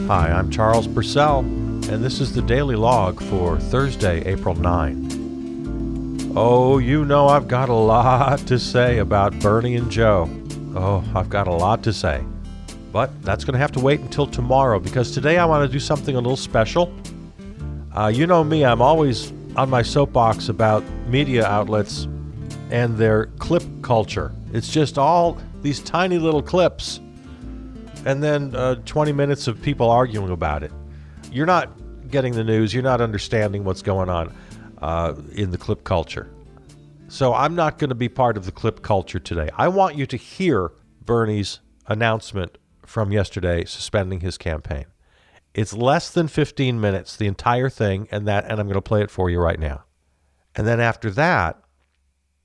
Hi, I'm Charles Purcell, and this is the Daily Log for Thursday, April 9. Oh, you know I've got a lot to say about Bernie and Joe. Oh, I've got a lot to say. But that's going to have to wait until tomorrow, because today I want to do something a little special. You know me, I'm always on my soapbox about media outlets and their clip culture. It's just all these tiny little clips and then 20 minutes of people arguing about it. You're not getting the news. You're not understanding what's going on in the clip culture. So I'm not going to be part of the clip culture today. I want you to hear Bernie's announcement from yesterday suspending his campaign. It's less than 15 minutes, the entire thing, and I'm going to play it for you right now. And then after that,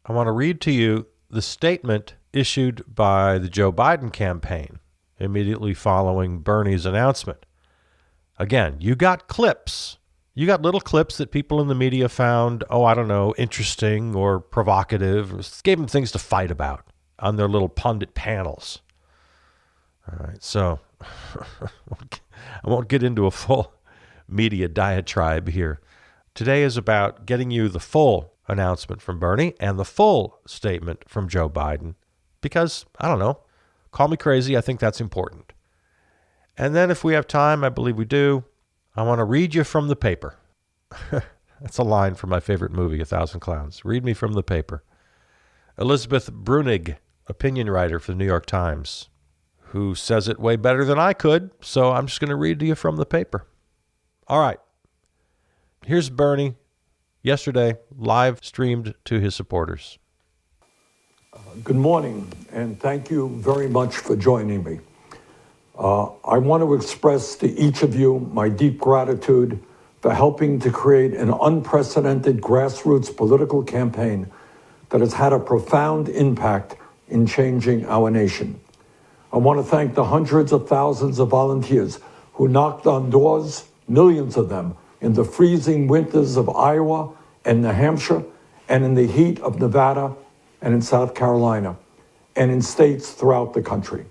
I want to read to you the statement issued by the Joe Biden campaign immediately following Bernie's announcement. Again, you got clips. You got little clips that people in the media found, interesting or provocative, or gave them things to fight about on their little pundit panels. All right, so I won't get into a full media diatribe here. Today is about getting you the full announcement from Bernie and the full statement from Joe Biden, because, call me crazy, I think that's important. And then if we have time, I believe we do, I want to read you from the paper. That's a line from my favorite movie, 1,000 Clowns. Read me from the paper. Elizabeth Bruenig, opinion writer for the New York Times, who says it way better than I could, so I'm just going to read to you from the paper. All right. Here's Bernie, yesterday, live streamed to his supporters. Good morning, and thank you very much for joining me. I want to express to each of you my deep gratitude for helping to create an unprecedented grassroots political campaign that has had a profound impact in changing our nation. I want to thank the hundreds of thousands of volunteers who knocked on doors, millions of them, in the freezing winters of Iowa and New Hampshire, and in the heat of Nevada and in South Carolina, and in states throughout the country.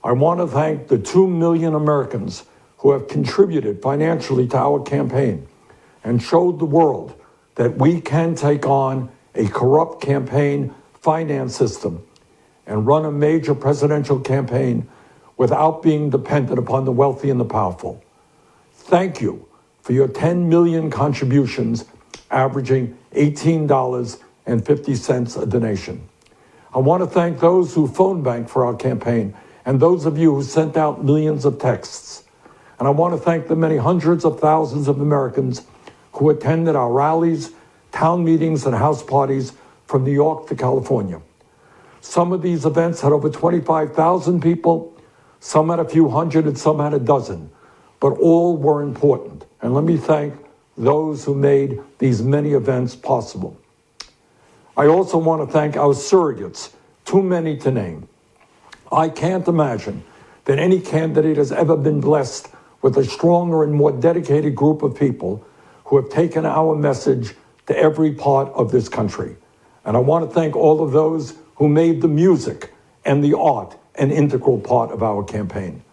I want to thank the 2 million Americans who have contributed financially to our campaign and showed the world that we can take on a corrupt campaign finance system and run a major presidential campaign without being dependent upon the wealthy and the powerful. Thank you for your 10 million contributions, averaging $18.50 a donation. I want to thank those who phone banked for our campaign and those of you who sent out millions of texts. And I want to thank the many hundreds of thousands of Americans who attended our rallies, town meetings, and house parties from New York to California. Some of these events had over 25,000 people, some had a few hundred, and some had a dozen, but all were important. And let me thank those who made these many events possible. I also want to thank our surrogates, too many to name. I can't imagine that any candidate has ever been blessed with a stronger and more dedicated group of people who have taken our message to every part of this country. And I want to thank all of those who made the music and the art an integral part of our campaign.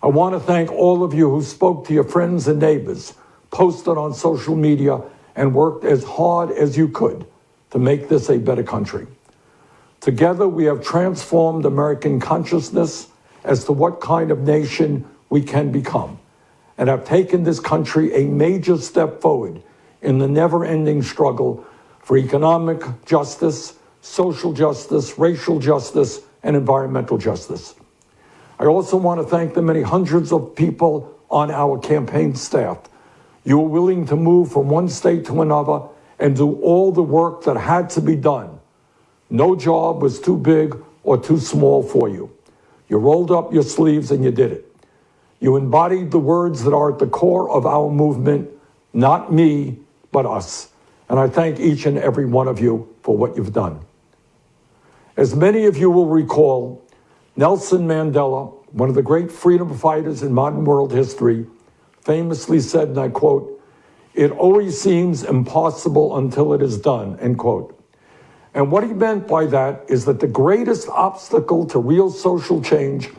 I want to thank all of you who spoke to your friends and neighbors, posted on social media, and worked as hard as you could to make this a better country. Together, we have transformed American consciousness as to what kind of nation we can become, and have taken this country a major step forward in the never-ending struggle for economic justice, social justice, racial justice, and environmental justice. I also want to thank the many hundreds of people on our campaign staff. You were willing to move from one state to another and do all the work that had to be done. No job was too big or too small for you. You rolled up your sleeves and you did it. You embodied the words that are at the core of our movement, not me, but us. And I thank each and every one of you for what you've done. As many of you will recall, Nelson Mandela, one of the great freedom fighters in modern world history, famously said, and I quote, "It always seems impossible until it is done," end quote. And what he meant by that is that the greatest obstacle to real social change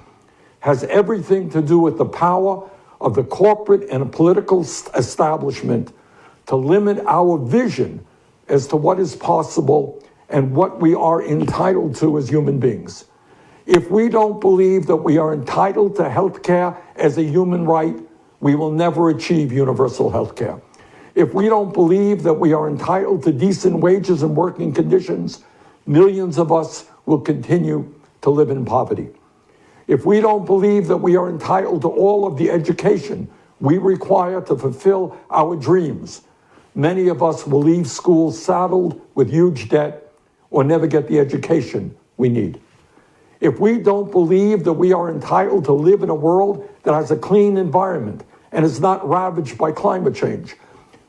has everything to do with the power of the corporate and political establishment to limit our vision as to what is possible and what we are entitled to as human beings. If we don't believe that we are entitled to health care as a human right, we will never achieve universal health care. If we don't believe that we are entitled to decent wages and working conditions, millions of us will continue to live in poverty. If we don't believe that we are entitled to all of the education we require to fulfill our dreams, many of us will leave school saddled with huge debt or never get the education we need. If we don't believe that we are entitled to live in a world that has a clean environment and is not ravaged by climate change,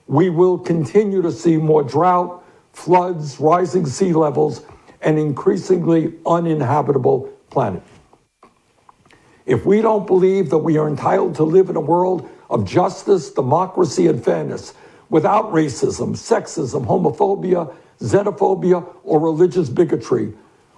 we will continue to see more drought, floods, rising sea levels, and increasingly uninhabitable planet. If we don't believe that we are entitled to live in a world of justice, democracy, and fairness without racism, sexism, homophobia, xenophobia, or religious bigotry,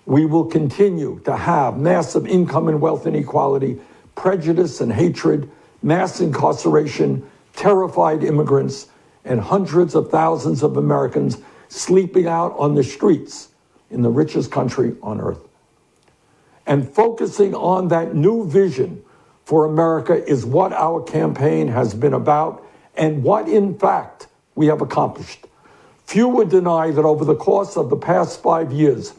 we will continue to have massive income and wealth inequality, prejudice and hatred, mass incarceration, terrified immigrants, and hundreds of thousands of Americans sleeping out on the streets in the richest country on earth. And focusing on that new vision for America is what our campaign has been about and what, in fact, we have accomplished. Few would deny that over the course of the past 5 years,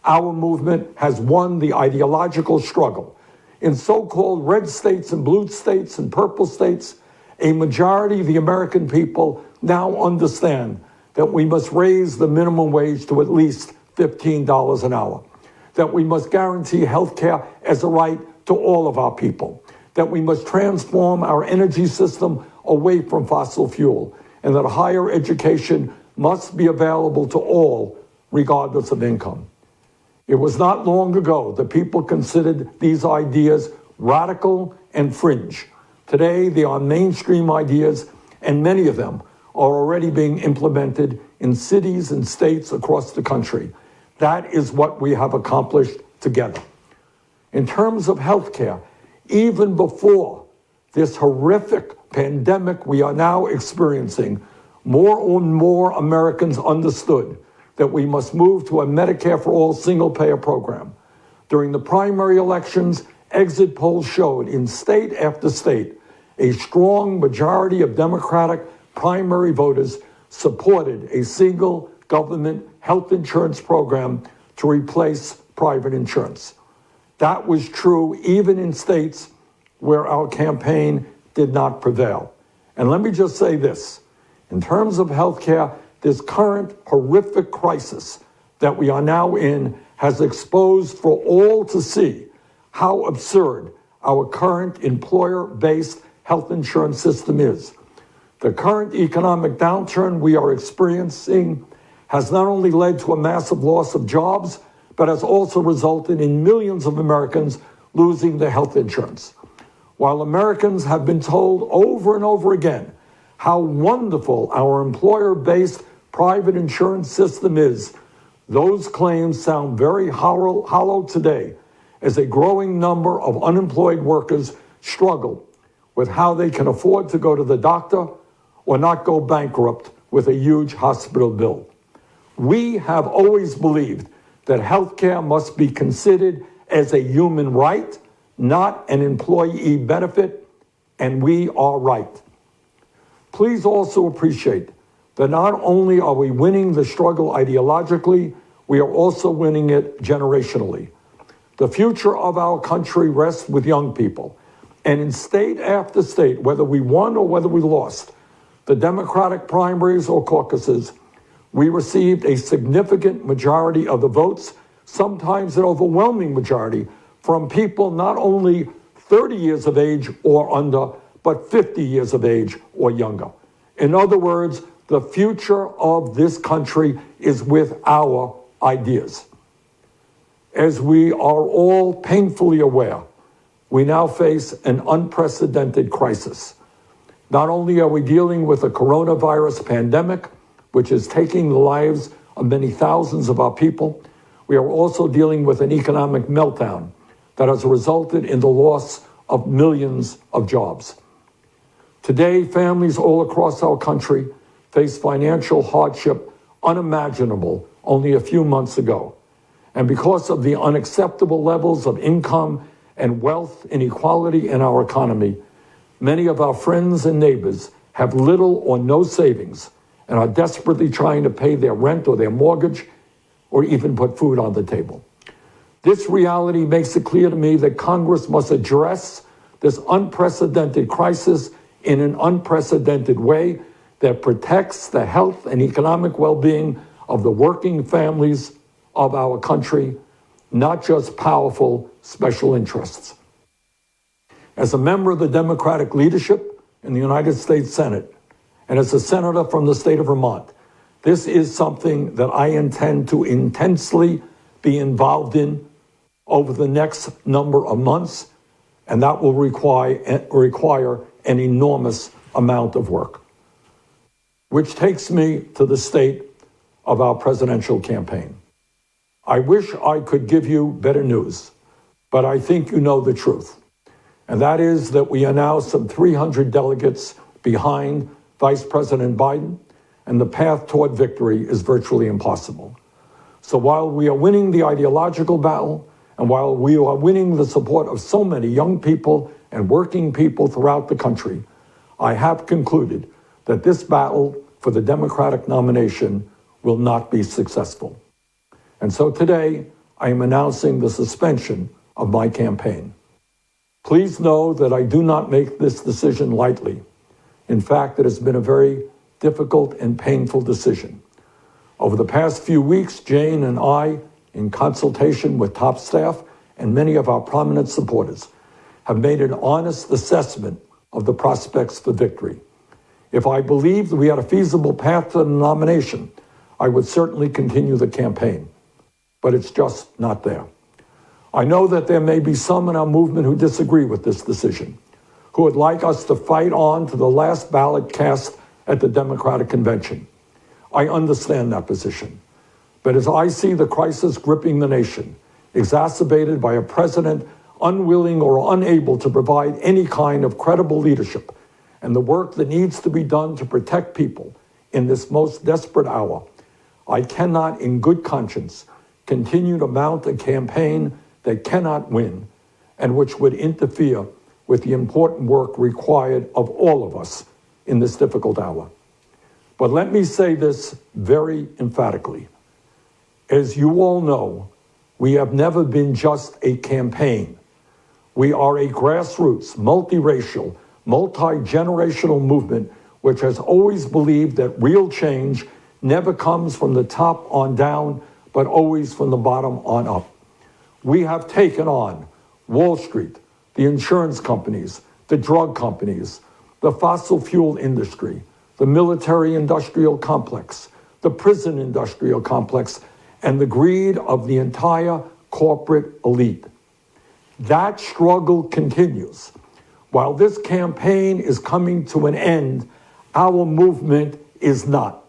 our movement has won the ideological struggle. In so-called red states and blue states and purple states, a majority of the American people now understand that we must raise the minimum wage to at least $15 an hour, that we must guarantee health care as a right to all of our people, that we must transform our energy system away from fossil fuel, and that higher education must be available to all, regardless of income. It was not long ago that people considered these ideas radical and fringe. Today, they are mainstream ideas, and many of them are already being implemented in cities and states across the country. That is what we have accomplished together. In terms of healthcare, even before this horrific pandemic we are now experiencing, more and more Americans understood that we must move to a Medicare for All single-payer program. During the primary elections, exit polls showed in state after state, a strong majority of Democratic primary voters supported a single government health insurance program to replace private insurance. That was true even in states where our campaign did not prevail. And let me just say this, in terms of healthcare, this current horrific crisis that we are now in has exposed for all to see how absurd our current employer-based health insurance system is. The current economic downturn we are experiencing has not only led to a massive loss of jobs, but has also resulted in millions of Americans losing their health insurance. While Americans have been told over and over again how wonderful our employer-based private insurance system is, those claims sound very hollow today as a growing number of unemployed workers struggle with how they can afford to go to the doctor or not go bankrupt with a huge hospital bill. We have always believed that healthcare must be considered as a human right, not an employee benefit, and we are right. Please also appreciate that not only are we winning the struggle ideologically, we are also winning it generationally. The future of our country rests with young people. And in state after state, whether we won or whether we lost, the Democratic primaries or caucuses, we received a significant majority of the votes, sometimes an overwhelming majority, from people not only 30 years of age or under, but 50 years of age or younger. In other words, the future of this country is with our ideas. As we are all painfully aware, we now face an unprecedented crisis. Not only are we dealing with a coronavirus pandemic, which is taking the lives of many thousands of our people, we are also dealing with an economic meltdown that has resulted in the loss of millions of jobs. Today, families all across our country face financial hardship unimaginable only a few months ago. And because of the unacceptable levels of income and wealth inequality in our economy, many of our friends and neighbors have little or no savings and are desperately trying to pay their rent or their mortgage or even put food on the table. This reality makes it clear to me that Congress must address this unprecedented crisis in an unprecedented way that protects the health and economic well-being of the working families of our country, not just powerful special interests. As a member of the Democratic leadership in the United States Senate, and as a senator from the state of Vermont, this is something that I intend to intensely be involved in over the next number of months, and that will require an enormous amount of work. Which takes me to the state of our presidential campaign. I wish I could give you better news, but I think you know the truth. And that is that we are now some 300 delegates behind Vice President Biden, and the path toward victory is virtually impossible. So while we are winning the ideological battle, and while we are winning the support of so many young people and working people throughout the country, I have concluded that this battle for the Democratic nomination will not be successful. And so today, I am announcing the suspension of my campaign. Please know that I do not make this decision lightly. In fact, it has been a very difficult and painful decision. Over the past few weeks, Jane and I, in consultation with top staff and many of our prominent supporters, have made an honest assessment of the prospects for victory. If I believed we had a feasible path to the nomination, I would certainly continue the campaign. But it's just not there. I know that there may be some in our movement who disagree with this decision, who would like us to fight on to the last ballot cast at the Democratic Convention. I understand that position. But as I see the crisis gripping the nation, exacerbated by a president unwilling or unable to provide any kind of credible leadership, and the work that needs to be done to protect people in this most desperate hour, I cannot in good conscience continue to mount a campaign that cannot win and which would interfere with the important work required of all of us in this difficult hour. But let me say this very emphatically. As you all know, we have never been just a campaign. We are a grassroots, multiracial, multi-generational movement which has always believed that real change never comes from the top on down, but always from the bottom on up. We have taken on Wall Street, the insurance companies, the drug companies, the fossil fuel industry, the military-industrial complex, the prison industrial complex, and the greed of the entire corporate elite. That struggle continues. While this campaign is coming to an end, our movement is not.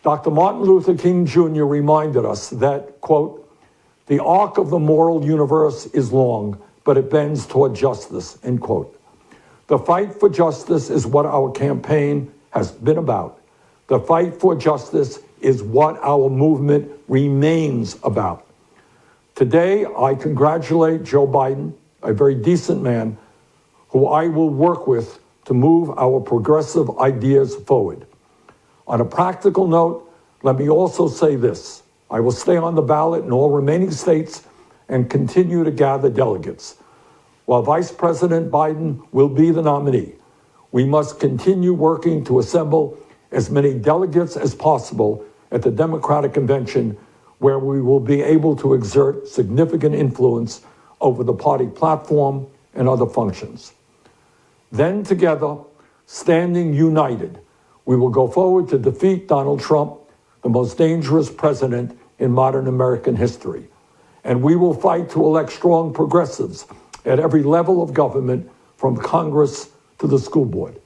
Dr. Martin Luther King Jr. reminded us that, quote, "The arc of the moral universe is long, but it bends toward justice," end quote. The fight for justice is what our campaign has been about. The fight for justice is what our movement remains about. Today, I congratulate Joe Biden, a very decent man, who I will work with to move our progressive ideas forward. On a practical note, let me also say this. I will stay on the ballot in all remaining states and continue to gather delegates. While Vice President Biden will be the nominee, we must continue working to assemble as many delegates as possible at the Democratic Convention, where we will be able to exert significant influence over the party platform and other functions. Then together, standing united, we will go forward to defeat Donald Trump, the most dangerous president in modern American history. And we will fight to elect strong progressives at every level of government, from Congress to the school board.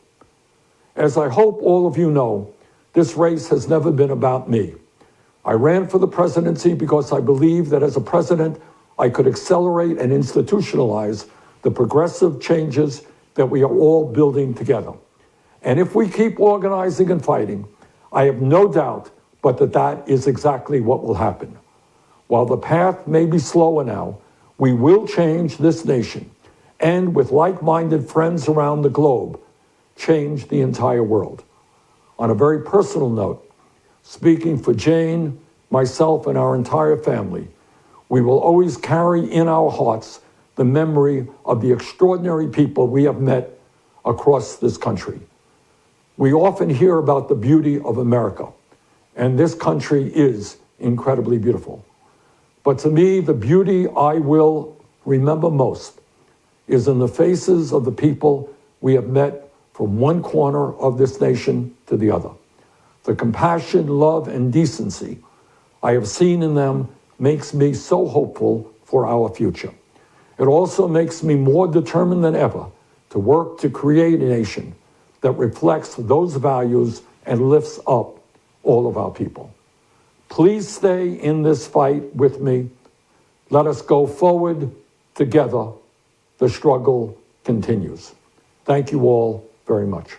As I hope all of you know, this race has never been about me. I ran for the presidency because I believe that as a president, I could accelerate and institutionalize the progressive changes that we are all building together. And if we keep organizing and fighting, I have no doubt but that is exactly what will happen. While the path may be slower now, we will change this nation and, with like-minded friends around the globe, change the entire world. On a very personal note, speaking for Jane, myself, and our entire family, we will always carry in our hearts the memory of the extraordinary people we have met across this country. We often hear about the beauty of America, and this country is incredibly beautiful. But to me, the beauty I will remember most is in the faces of the people we have met from one corner of this nation to the other. The compassion, love, and decency I have seen in them makes me so hopeful for our future. It also makes me more determined than ever to work to create a nation that reflects those values and lifts up all of our people. Please stay in this fight with me. Let us go forward together. The struggle continues. Thank you all very much.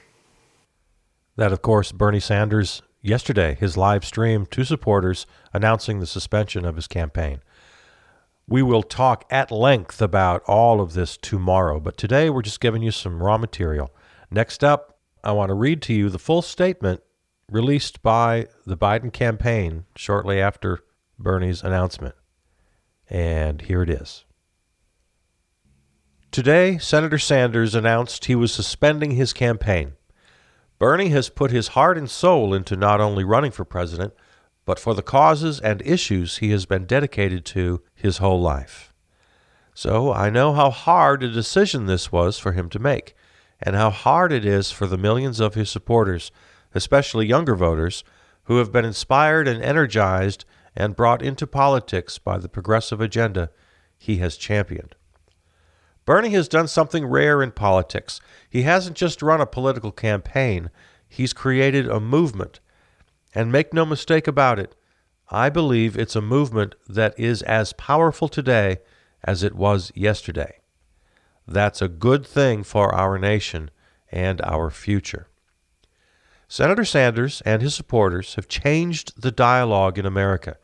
That, of course, Bernie Sanders, yesterday, his live stream to supporters announcing the suspension of his campaign. We will talk at length about all of this tomorrow, but today we're just giving you some raw material. Next up, I want to read to you the full statement released by the Biden campaign shortly after Bernie's announcement. And here it is. Today, Senator Sanders announced he was suspending his campaign. Bernie has put his heart and soul into not only running for president, but for the causes and issues he has been dedicated to his whole life. So I know how hard a decision this was for him to make, and how hard it is for the millions of his supporters, especially younger voters, who have been inspired and energized and brought into politics by the progressive agenda he has championed. Bernie has done something rare in politics. He hasn't just run a political campaign, he's created a movement. And make no mistake about it, I believe it's a movement that is as powerful today as it was yesterday. That's a good thing for our nation and our future. Senator Sanders and his supporters have changed the dialogue in America.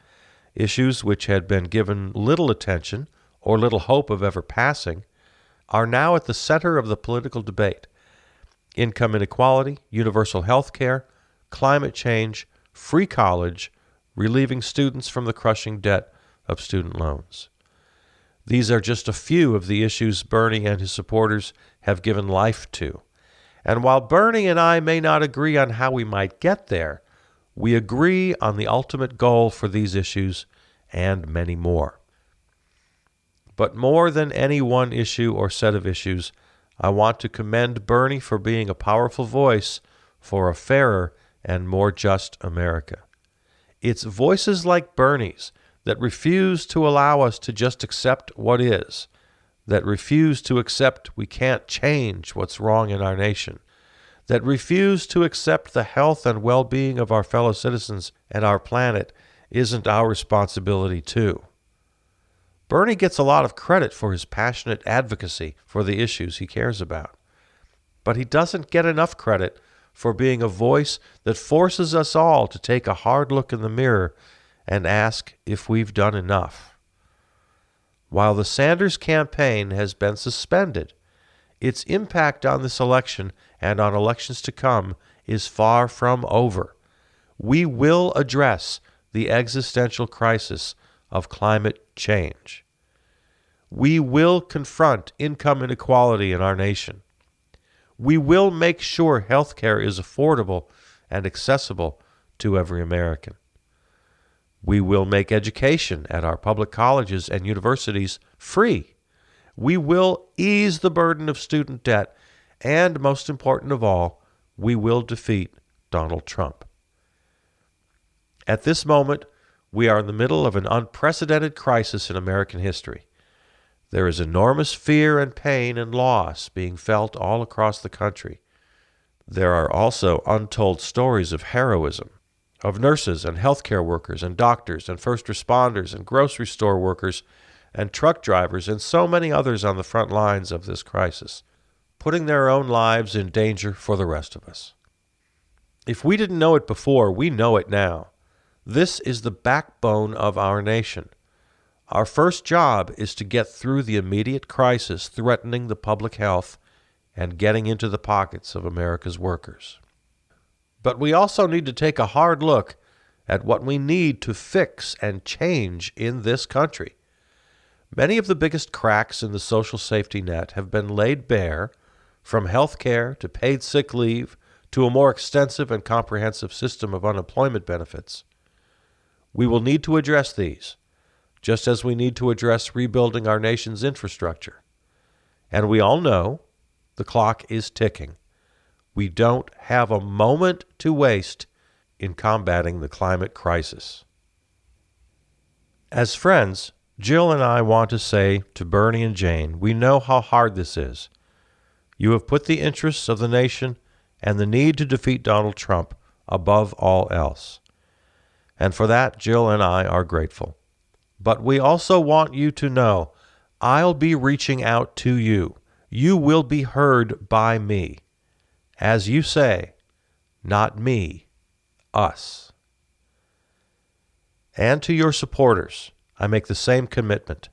Issues which had been given little attention or little hope of ever passing are now at the center of the political debate. Income inequality, universal health care, climate change, free college, relieving students from the crushing debt of student loans. These are just a few of the issues Bernie and his supporters have given life to. And while Bernie and I may not agree on how we might get there, we agree on the ultimate goal for these issues and many more. But more than any one issue or set of issues, I want to commend Bernie for being a powerful voice for a fairer and more just America. It's voices like Bernie's that refuse to allow us to just accept what is, that refuse to accept we can't change what's wrong in our nation, that refuse to accept the health and well-being of our fellow citizens and our planet isn't our responsibility too. Bernie gets a lot of credit for his passionate advocacy for the issues he cares about. But he doesn't get enough credit for being a voice that forces us all to take a hard look in the mirror and ask if we've done enough. While the Sanders campaign has been suspended, its impact on this election and on elections to come is far from over. We will address the existential crisis of climate change. We will confront income inequality in our nation. We will make sure health care is affordable and accessible to every American. We will make education at our public colleges and universities free. We will ease the burden of student debt, and most important of all, we will defeat Donald Trump. At this moment, we are in the middle of an unprecedented crisis in American history. There is enormous fear and pain and loss being felt all across the country. There are also untold stories of heroism, of nurses and healthcare workers and doctors and first responders and grocery store workers and truck drivers and so many others on the front lines of this crisis, putting their own lives in danger for the rest of us. If we didn't know it before, we know it now. This is the backbone of our nation. Our first job is to get through the immediate crisis threatening the public health and getting into the pockets of America's workers. But we also need to take a hard look at what we need to fix and change in this country. Many of the biggest cracks in the social safety net have been laid bare, from health care to paid sick leave to a more extensive and comprehensive system of unemployment benefits. We will need to address these, just as we need to address rebuilding our nation's infrastructure. And we all know the clock is ticking. We don't have a moment to waste in combating the climate crisis. As friends, Jill and I want to say to Bernie and Jane, we know how hard this is. You have put the interests of the nation and the need to defeat Donald Trump above all else. And for that, Jill and I are grateful. But we also want you to know I'll be reaching out to you. You will be heard by me. As you say, not me, us. And to your supporters, I make the same commitment.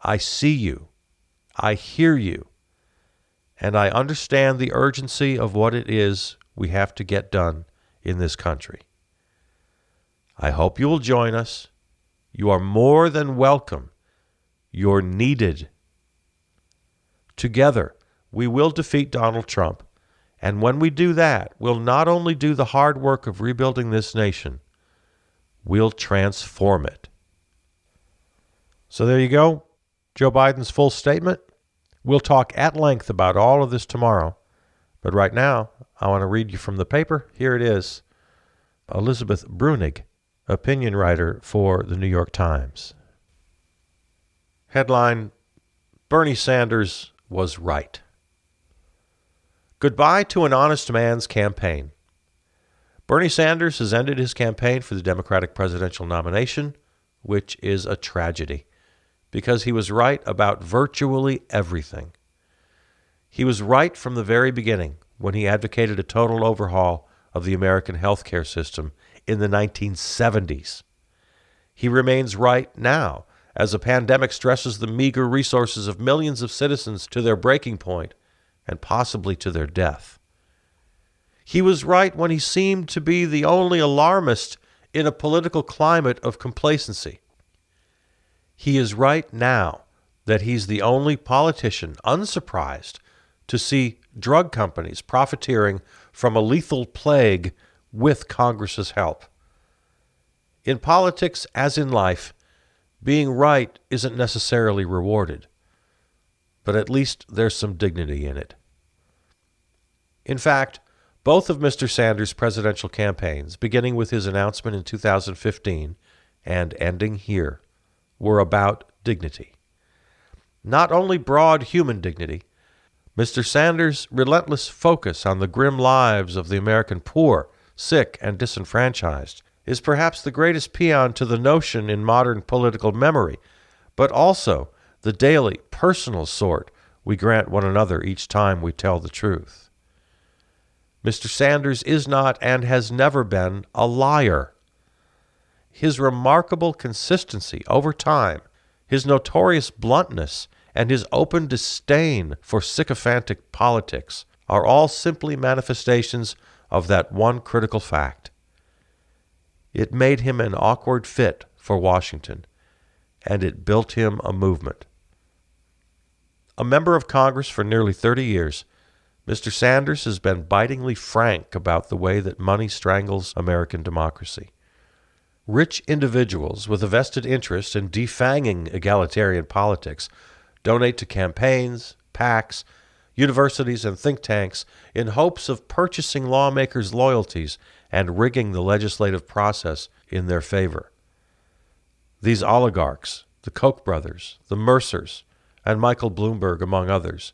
I see you, I hear you, and I understand the urgency of what it is we have to get done in this country. I hope you will join us. You are more than welcome. You're needed. Together, we will defeat Donald Trump. And when we do that, we'll not only do the hard work of rebuilding this nation, we'll transform it. So there you go, Joe Biden's full statement. We'll talk at length about all of this tomorrow. But right now, I want to read you from the paper. Here it is. Elizabeth Bruenig, opinion writer for the New York Times. Headline, Bernie Sanders was right. Goodbye to an honest man's campaign. Bernie Sanders has ended his campaign for the Democratic presidential nomination, which is a tragedy, because he was right about virtually everything. He was right from the very beginning when he advocated a total overhaul of the American healthcare system in the 1970s. He remains right now as a pandemic stresses the meager resources of millions of citizens to their breaking point and possibly to their death. He was right when he seemed to be the only alarmist in a political climate of complacency. He is right now that he's the only politician unsurprised to see drug companies profiteering from a lethal plague with Congress's help. In politics, as in life, being right isn't necessarily rewarded, but at least there's some dignity in it. In fact, both of Mr. Sanders' presidential campaigns, beginning with his announcement in 2015 and ending here, were about dignity. Not only broad human dignity, Mr. Sanders' relentless focus on the grim lives of the American poor, sick, and disenfranchised is perhaps the greatest paean to the notion in modern political memory, but also the daily, personal sort we grant one another each time we tell the truth. Mr. Sanders is not and has never been a liar. His remarkable consistency over time, his notorious bluntness, and his open disdain for sycophantic politics are all simply manifestations of that one critical fact. It made him an awkward fit for Washington, and it built him a movement. A member of Congress for nearly 30 years, Mr. Sanders has been bitingly frank about the way that money strangles American democracy. Rich individuals with a vested interest in defanging egalitarian politics donate to campaigns, PACs, universities, and think tanks in hopes of purchasing lawmakers' loyalties and rigging the legislative process in their favor. These oligarchs, the Koch brothers, the Mercers, and Michael Bloomberg, among others,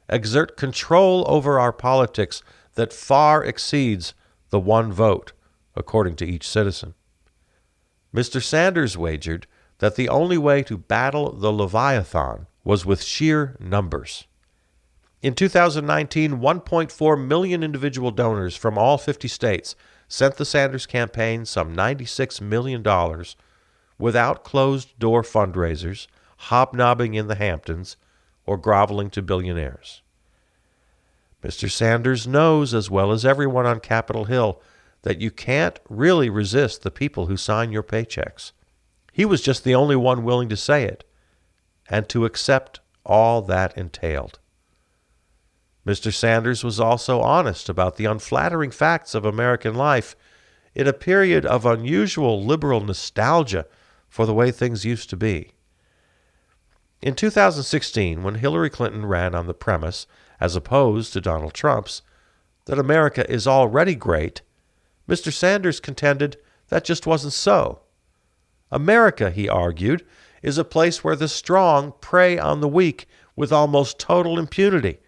exert control over our politics that far exceeds the one vote, according to each citizen. Mr. Sanders wagered that the only way to battle the Leviathan was with sheer numbers. In 2019, 1.4 million individual donors from all 50 states sent the Sanders campaign some $96 million without closed-door fundraisers, hobnobbing in the Hamptons, or groveling to billionaires. Mr. Sanders knows, as well as everyone on Capitol Hill, that you can't really resist the people who sign your paychecks. He was just the only one willing to say it, and to accept all that entailed. Mr. Sanders was also honest about the unflattering facts of American life in a period of unusual liberal nostalgia for the way things used to be. In 2016, when Hillary Clinton ran on the premise, as opposed to Donald Trump's, that America is already great, Mr. Sanders contended that just wasn't so. America, he argued, is a place where the strong prey on the weak with almost total impunity,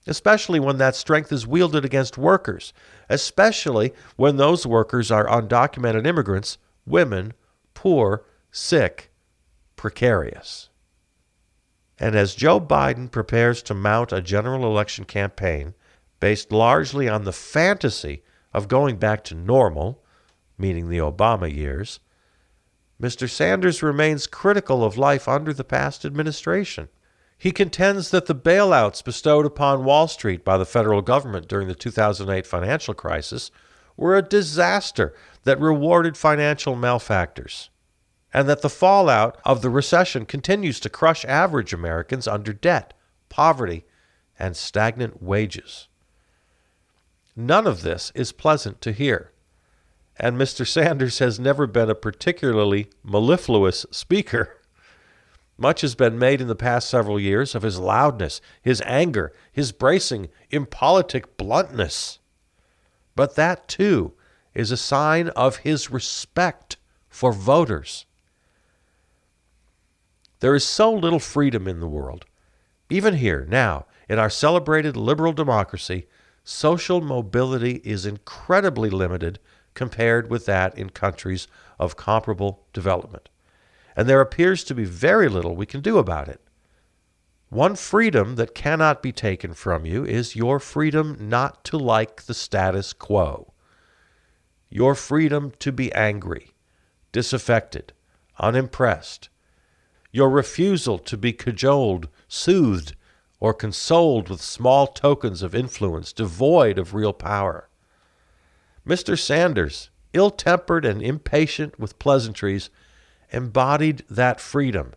especially when that strength is wielded against workers, especially when those workers are undocumented immigrants, women, poor, sick, precarious. And as Joe Biden prepares to mount a general election campaign based largely on the fantasy of going back to normal, meaning the Obama years, Mr. Sanders remains critical of life under the past administration. He contends that the bailouts bestowed upon Wall Street by the federal government during the 2008 financial crisis were a disaster that rewarded financial malefactors, and that the fallout of the recession continues to crush average Americans under debt, poverty, and stagnant wages. None of this is pleasant to hear, and Mr. Sanders has never been a particularly mellifluous speaker. Much has been made in the past several years of his loudness, his anger, his bracing, impolitic bluntness. But that, too, is a sign of his respect for voters. There is so little freedom in the world. Even here, now, in our celebrated liberal democracy, social mobility is incredibly limited compared with that in countries of comparable development. And there appears to be very little we can do about it. One freedom that cannot be taken from you is your freedom not to like the status quo. Your freedom to be angry, disaffected, unimpressed. Your refusal to be cajoled, soothed, or consoled with small tokens of influence devoid of real power. Mr. Sanders, ill-tempered and impatient with pleasantries, embodied that freedom,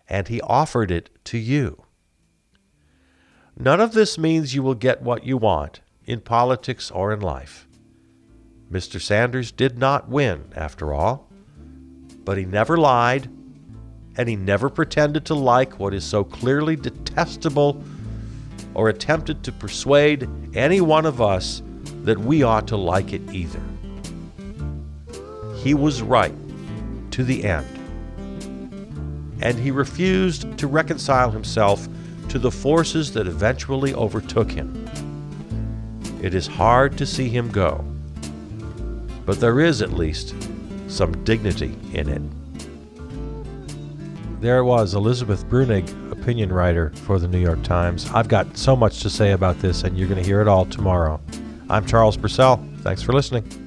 and he offered it to you. None of this means you will get what you want, in politics or in life. Mr. Sanders did not win, after all, but he never lied, and he never pretended to like what is so clearly detestable or attempted to persuade any one of us that we ought to like it either. He was right to the end, and he refused to reconcile himself to the forces that eventually overtook him. It is hard to see him go, but there is at least some dignity in it. There it was, Elizabeth Bruenig, opinion writer for the New York Times. I've got so much to say about this, and you're going to hear it all tomorrow. I'm Charles Purcell. Thanks for listening.